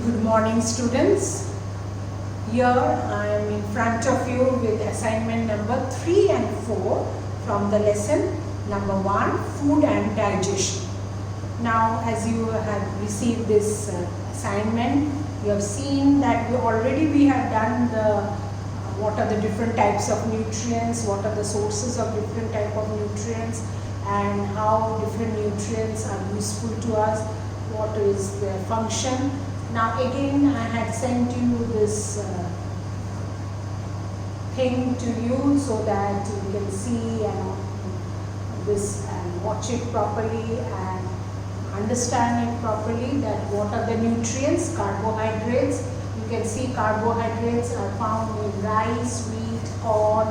Good morning, students. Here I am in front of you with assignment number 3 and 4 from the lesson number 1, Food and Digestion. Now, as you have received this assignment, you have seen that we have done what are the different types of nutrients, what are the sources of different type of nutrients, and how different nutrients are useful to us, what is their function. Now again, I had sent you this thing to you so that you can see this and watch it properly and understand it properly, that what are the nutrients. Carbohydrates, you can see carbohydrates are found in rice, wheat, corn,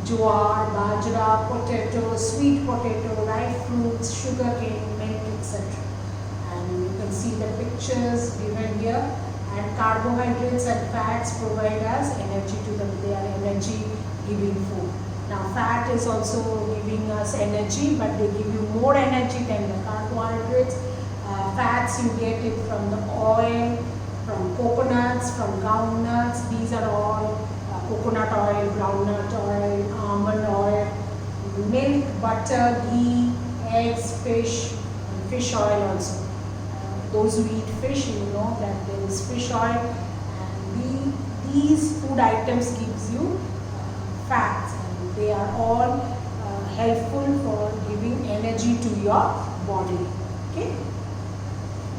jowar, bajra, potato, sweet potato, ripe fruits, sugarcane, milk, etc. And you can see the pictures given here. And carbohydrates and fats provide us energy to them. They are energy giving food. Now fat is also giving us energy, but they give you more energy than the carbohydrates. Fats, you get it from the oil, from coconuts, from groundnuts. These are all coconut oil, groundnut oil, almond oil, milk, butter, ghee, eggs, fish, and fish oil also. Those who eat fish, you know that there is fish oil, and these food items gives you fats, and they are all helpful for giving energy to your body. Okay.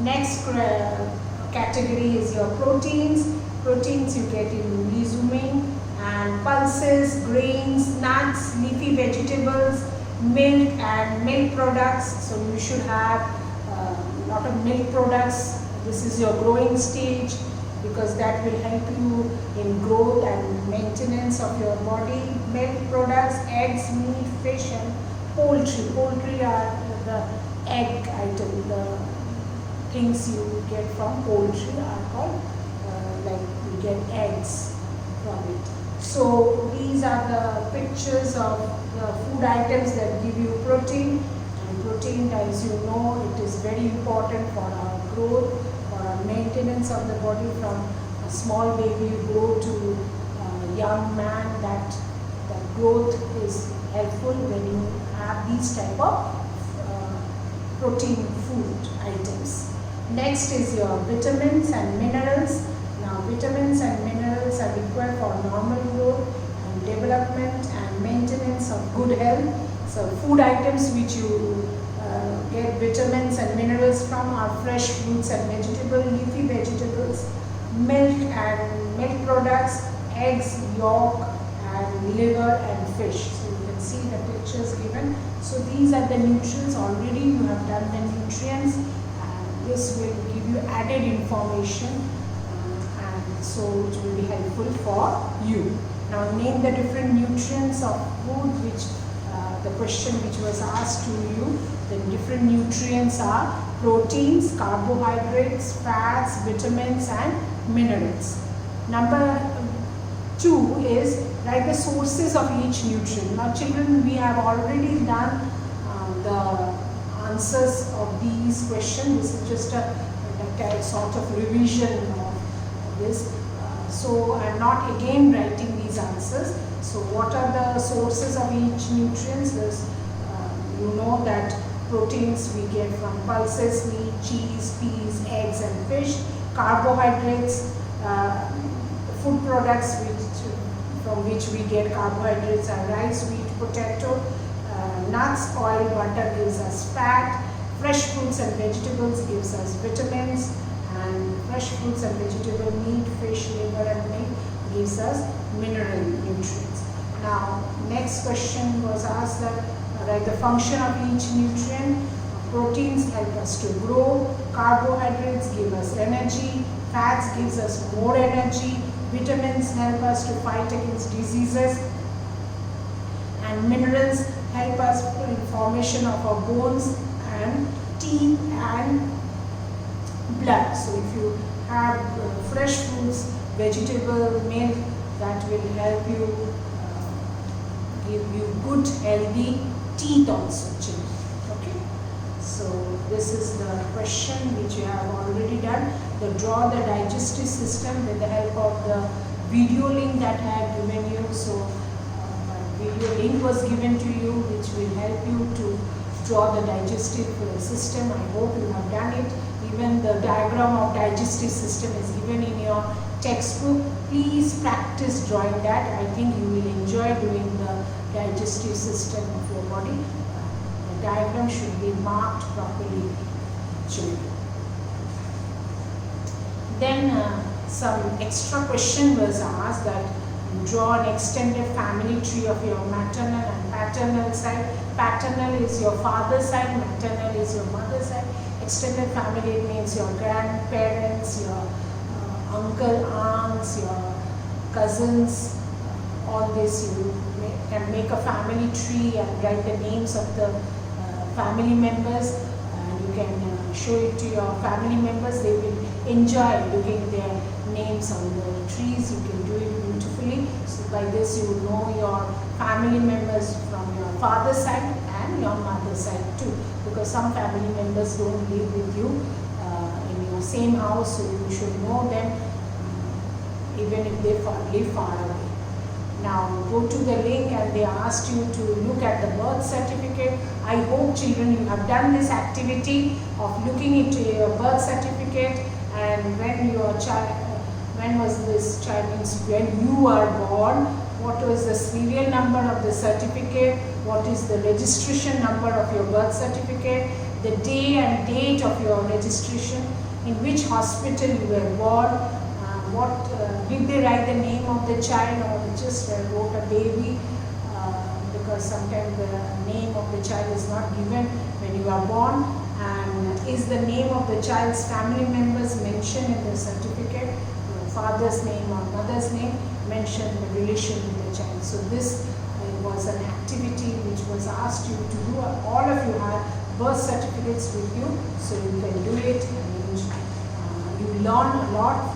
Next category is your proteins. Proteins you get in legume and pulses, grains, nuts, leafy vegetables, milk and milk products. So you should have a lot of milk products. This is your growing stage, because that will help you in growth and maintenance of your body. Milk products, eggs, meat, fish, and poultry. Poultry are the egg item. The things you get from poultry are called like you get eggs from it. So these are the pictures of the food items that give you protein. And protein, as you know, it is very important for our growth, for our maintenance of the body. From a small baby you grow to a young man, that growth is helpful when you have these type of protein food items. Next is your vitamins and minerals. Now vitamins and minerals are required for normal growth and development and maintenance of good health. So food items which you get vitamins and minerals from are fresh fruits and vegetables, leafy vegetables, milk and milk products, eggs, yolk, and liver and fish. So you can see the pictures given. So these are the nutrients. Already you have done the nutrients, and this will give you added information, and so it will be helpful for you. Now name the different nutrients of food, which the question which was asked to you. The different nutrients are proteins, carbohydrates, fats, vitamins, and minerals. Number 2 is write the sources of each nutrient. Now children, we have already done the answers of these questions. This is just a sort of revision of this. So I am not again writing these answers. So what are the sources of each nutrients? You know that proteins we get from pulses, meat, cheese, peas, eggs, and fish. Carbohydrates, food products from which we get carbohydrates are rice, wheat, potato. Nuts, oil, butter gives us fat. Fresh fruits and vegetables gives us vitamins. And fresh fruits and vegetable, meat, fish, liver, and milk gives us mineral nutrients. Now next question was asked that write the function of each nutrient. Proteins help us to grow, carbohydrates give us energy, fats gives us more energy, vitamins help us to fight against diseases, and minerals help us in formation of our bones and teeth and blood. So if you have fresh fruits, vegetable, milk, that will help you give you good healthy teeth also, children. Okay. So this is the question which you have already done. draw the digestive system with the help of the video link that I have given you. So video link was given to you, which will help you to draw the digestive system. I hope you have done it. Even the diagram of digestive system is given in your textbook. Please practice drawing that. I think you will enjoy doing the digestive system of your body. The diagram should be marked properly, children. Then some extra question was asked that you draw an extended family tree of your maternal and paternal side. Paternal is your father's side, maternal is your mother's side. Extended family means your grandparents, your uncle, aunts, your cousins. All this you can make a family tree and write the names of the family members. You can show it to your family members. They will enjoy looking their names on the trees. You can do it beautifully. So by this you will know your family members from your father's side and your mother's side too, because some family members don't live with you in your same house, so you should know them even if they live far away. Now go to the link and they asked you to look at the birth certificate. I hope children you have done this activity of looking into your birth certificate and when was this child, means when you are born, what was the serial number of the certificate, what is the registration number of your birth certificate, the day and date of your registration, in which hospital you were born, did they write the name of the child or just wrote a baby, because sometimes the name of the child is not given when you are born, and is the name of the child's family members mentioned in the certificate, father's name or mother's name, mention the relation with the child. So this was an activity which was asked you to do. All of you have birth certificates with you, so you can do it, and you learn a lot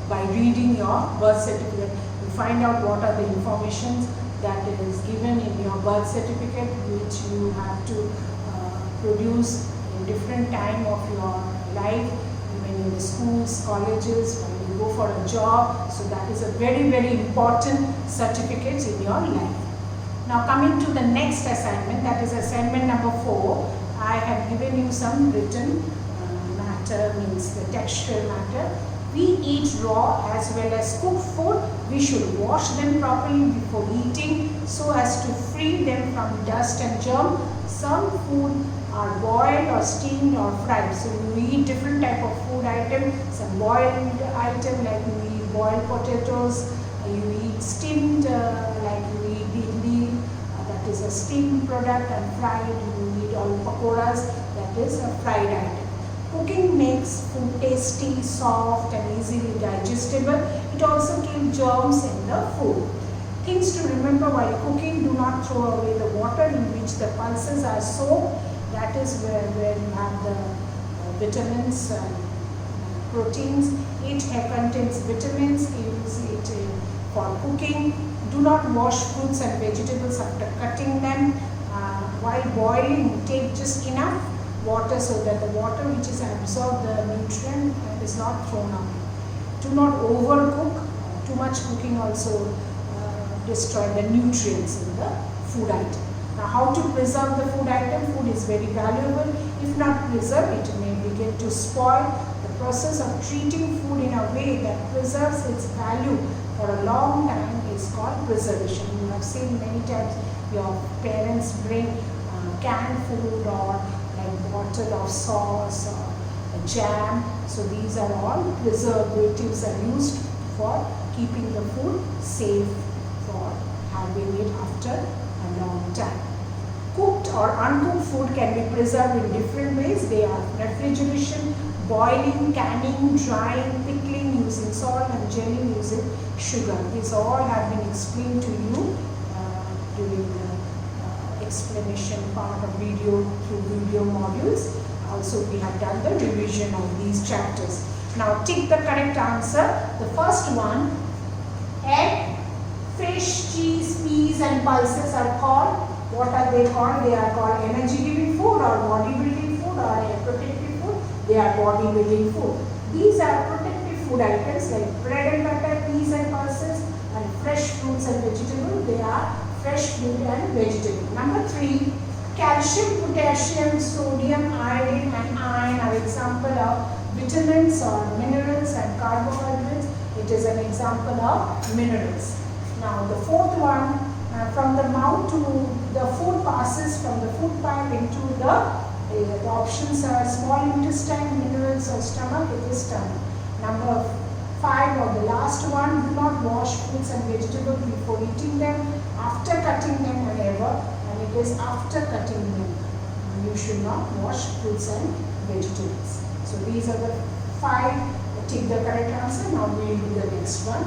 by reading your birth certificate. You find out what are the information that is given in your birth certificate, which you have to produce in different time of your life, even in the schools, colleges, when you go for a job. So that is a very, very important certificate in your life. Now coming to the next assignment, that is assignment number 4. I have given you some written matter, means the textual matter. We eat raw as well as cooked food. We should wash them properly before eating so as to free them from dust and germ. Some food are boiled or steamed or fried. So you eat different type of food item. Some boiled item like you eat boiled potatoes. You eat steamed like you eat idli, that is a steamed product, and fried you eat all pakoras, that is a fried item. Cooking makes food tasty, soft and easily digestible. It also kills germs in the food. Things to remember while cooking: do not throw away the water in which the pulses are soaked. That is where you have the vitamins and proteins. It contains vitamins. Use it for cooking. Do not wash fruits and vegetables after cutting them. While boiling, take just enough water so that the water which is absorbed the nutrient is not thrown away. Do not overcook. Too much cooking also destroy the nutrients in the food item. Now how to preserve the food item? Food is very valuable. If not preserved, it may begin to spoil. The process of treating food in a way that preserves its value for a long time is called preservation. You have seen many times your parents bring canned food or like bottle of sauce or a jam. So these are all preservatives are used for keeping the food safe for having it after a long time. Cooked or uncooked food can be preserved in different ways. They are refrigeration, boiling, canning, drying, pickling using salt, and gelling using sugar. These all have been explained to you during the explanation part of video through video modules. Also we have done the revision of these chapters. Now tick the correct answer. The first one, egg, fish, cheese, peas and pulses are called, what are they called? They are called energy giving food or body building food or protective food. They are body building food. These are protected food items like bread and butter, peas and pulses, and fresh fruits and vegetables. They are fresh fruit and vegetable. Number 3, calcium, potassium, sodium, iodine and iron are example of vitamins or minerals, and carbohydrates, it is an example of minerals. Now the 4th one, from the mouth to the food passes from the food pipe into the options are small intestine, minerals or stomach, it is stomach. Number 5 or the last one, do not wash fruits and vegetables before eating them, after cutting them whenever, and it is after cutting them. You should not wash fruits and vegetables. So these are the 5, take the correct answer. Now we will do the next one.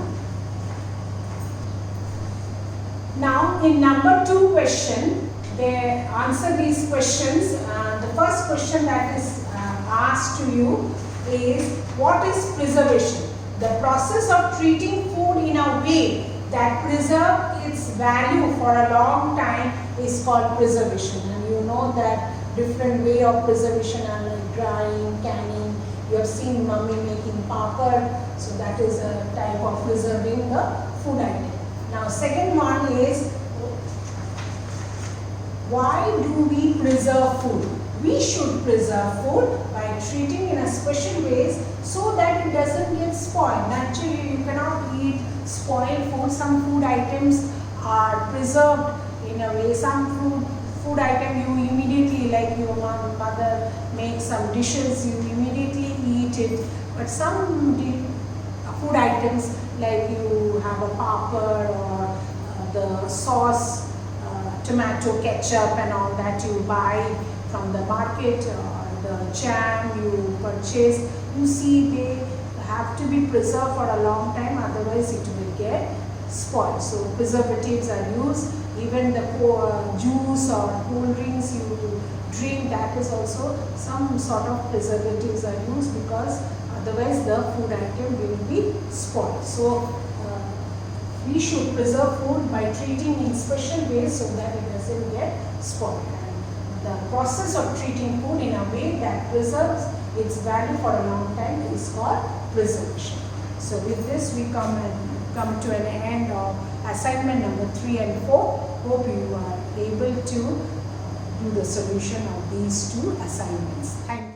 Now in number 2 question, they answer these questions. The first question that is asked to you is, what is preservation? The process of treating food in a way that preserves its value for a long time is called preservation. And you know that different way of preservation are like drying, canning. You have seen mummy making papad, so that is a type of preserving the food item. Now second one is, why do we preserve food? We should preserve food by treating in a special ways so that it doesn't get spoiled. Naturally, you cannot eat spoiled food. Some food items are preserved in a way. Some food item you immediately, like your mother makes some dishes, you immediately eat it. But some food items, like you have a papad or the sauce, tomato ketchup and all that you buy from the market, or the jam you purchase, you see they have to be preserved for a long time, otherwise it will get spoiled. So preservatives are used. Even the juice or cool drinks you drink, that is also some sort of preservatives are used, because otherwise the food item will be spoiled. So we should preserve food by treating in special ways so that it doesn't get spoiled. The process of treating food in a way that preserves its value for a long time is called preservation. So with this we come to an end of assignment number 3 and 4. Hope you are able to do the solution of these 2 assignments. Thank you.